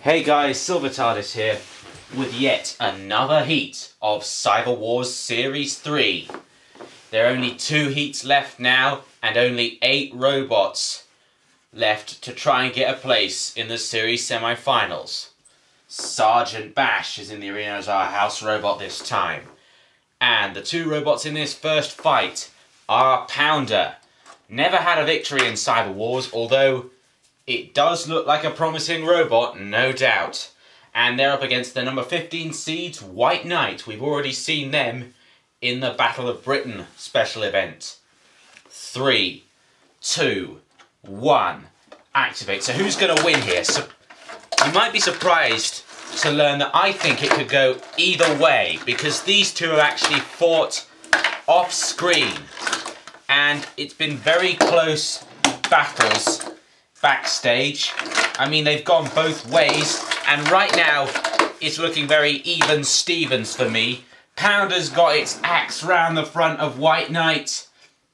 Hey guys, Silvertardis here with yet another heat of Cyberwars Series 3. There are only 2 heats left now and only 8 robots left to try and get a place in the series semi-finals. Sergeant Bash is in the arena as our house robot this time. And the 2 robots in this first fight are Pounder. Never had a victory in Cyberwars, although it does look like a promising robot, no doubt. And they're up against the number 15 seeds, Wight. We've already seen them in the Battle of Britain special event. 3, 2, 1, activate. So who's going to win here? So you might be surprised to learn that I think it could go either way, because these 2 have actually fought off screen. And it's been very close battles backstage. I mean, they've gone both ways, and right now it's looking very even Stevens for me. Pounder's got its axe round the front of Wight,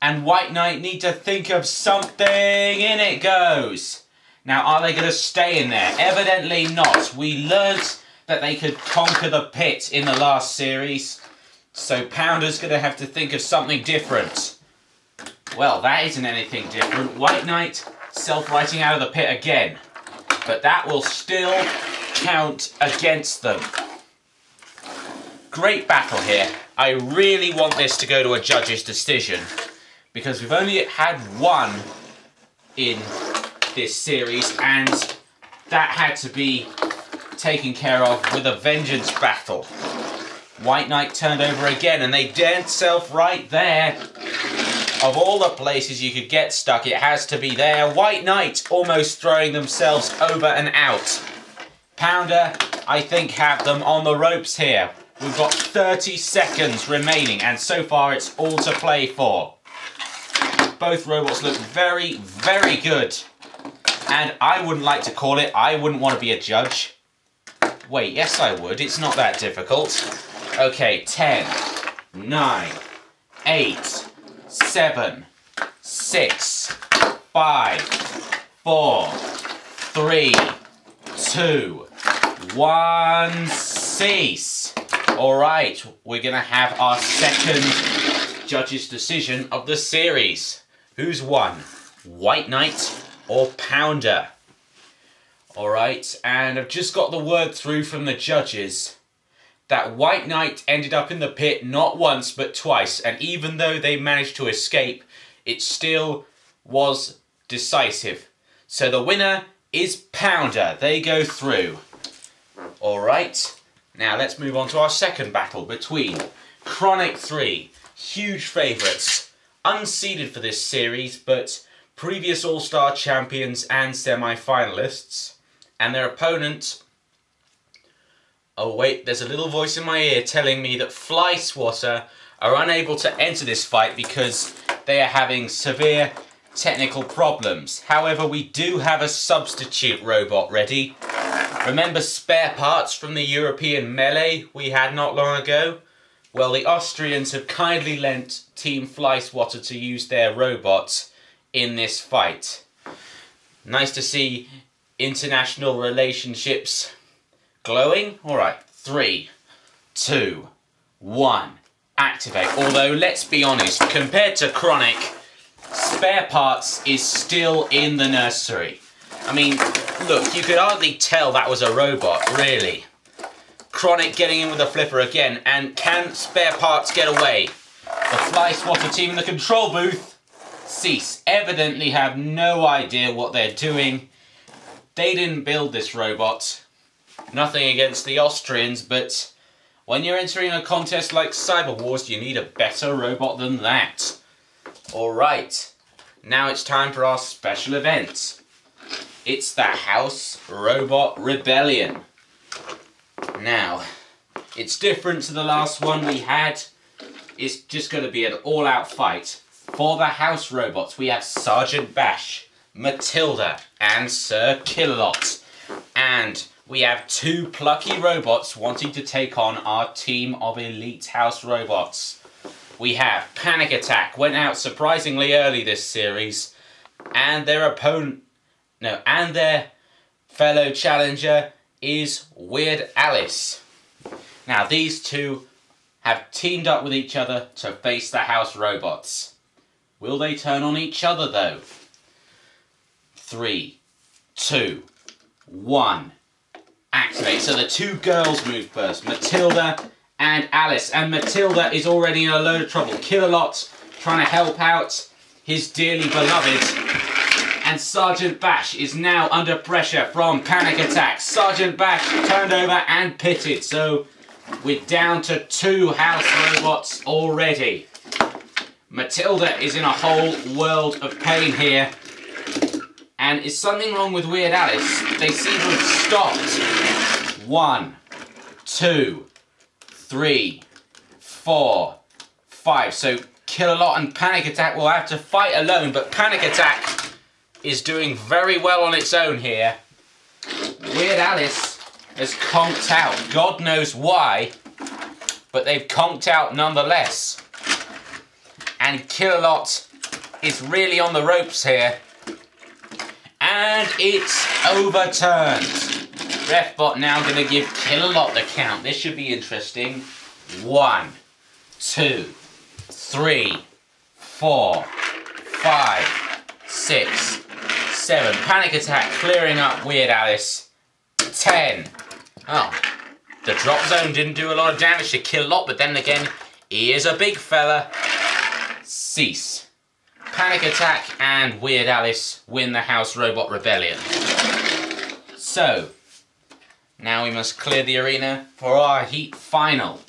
and Wight need to think of something. In it goes. Now, are they going to stay in there? Evidently not. We learnt that they could conquer the pit in the last series, so Pounder's going to have to think of something different. Well, that isn't anything different. Wight self-righting out of the pit again, but that will still count against them. Great battle here. I really want this to go to a judge's decision, because we've only had 1 in this series, and that had to be taken care of with a vengeance battle. Wight turned over again, and they dared self-right there. Of all the places you could get stuck, it has to be there. Wight almost throwing themselves over and out. Pounder, I think, have them on the ropes here. We've got 30 seconds remaining, and so far it's all to play for. Both robots look very, very good. And I wouldn't like to call it. I wouldn't want to be a judge. Wait, yes I would. It's not that difficult. Okay, 10, 9, 8... 7, 6, 5, 4, 3, 2, 1, cease. Alright, we're going to have our second judge's decision of the series. Who's won? Wight or Pounder? Alright, and I've just got the word through from the judges that Wight ended up in the pit not once but twice, and even though they managed to escape, it still was decisive. So the winner is Pounder. They go through. Alright, now let's move on to our second battle between Kronic 3, huge favourites, unseeded for this series, but previous All-Star champions and semi-finalists, and their opponent... Oh wait, there's a little voice in my ear telling me that Fly Swatter are unable to enter this fight because they are having severe technical problems. However, we do have a substitute robot ready. Remember spare parts from the European melee we had not long ago? Well, the Austrians have kindly lent Team Fly Swatter to use their robot in this fight. Nice to see international relationships glowing? Alright, 3, 2, 1, activate. Although, let's be honest, compared to Kronic, spare parts is still in the nursery. I mean, look, you could hardly tell that was a robot, really. Kronic getting in with a flipper again, and can spare parts get away? The Fly Swatter team in the control booth, cease, evidently have no idea what they're doing. They didn't build this robot. Nothing against the Austrians, but when you're entering a contest like Cyberwars, you need a better robot than that. Alright, now it's time for our special event. It's the House Robot Rebellion. Now, it's different to the last one we had. It's just going to be an all-out fight. For the House Robots, we have Sergeant Bash, Matilda, and Sir Killalot. And we have 2 plucky robots wanting to take on our team of elite house robots. We have Panic Attack, went out surprisingly early this series, and their fellow challenger is Weird Alice. Now these two have teamed up with each other to face the house robots. Will they turn on each other though? 3, 2, 1. Activate. So the two girls move first, Matilda and Alice. And Matilda is already in a load of trouble. Kill-a-Lot trying to help out his dearly beloved. And Sergeant Bash is now under pressure from panic attacks. Sergeant Bash turned over and pitted. So we're down to 2 house robots already. Matilda is in a whole world of pain here. And is something wrong with Weird Alice? They seem to have stopped. 1, 2, 3, 4, 5. So Kill-a-Lot and Panic Attack will have to fight alone, but Panic Attack is doing very well on its own here. Weird Alice has conked out. God knows why, but they've conked out nonetheless. And Kill-a-Lot is really on the ropes here. And it's overturned. Refbot now going to give Kill-a-Lot the count. This should be interesting. 1, 2, 3, 4, 5, 6, 7. Panic Attack clearing up Weird Alice. 10. Oh, the drop zone didn't do a lot of damage to Kill-a-Lot, but then again, he is a big fella. Cease. Panic Attack and Weird Alice win the House Robot Rebellion. So, now we must clear the arena for our heat final.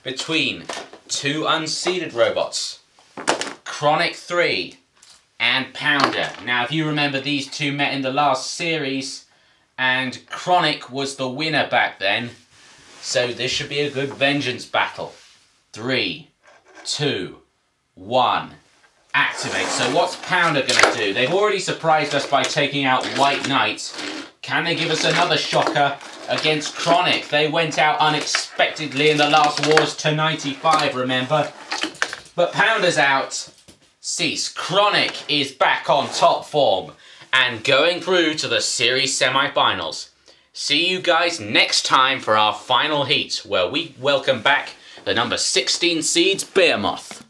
Between 2 unseeded robots, Kronic 3 and Pounder. Now if you remember, these two met in the last series and Kronic was the winner back then. So this should be a good vengeance battle. 3, 2, 1. Activate. So what's Pounder going to do? They've already surprised us by taking out White Knight. Can they give us another shocker against Kronic? They went out unexpectedly in the last wars to 95, remember? But Pounder's out. Cease. Kronic is back on top form and going through to the series semi-finals. See you guys next time for our final heat, where we welcome back the number 16 seeds Behemoth.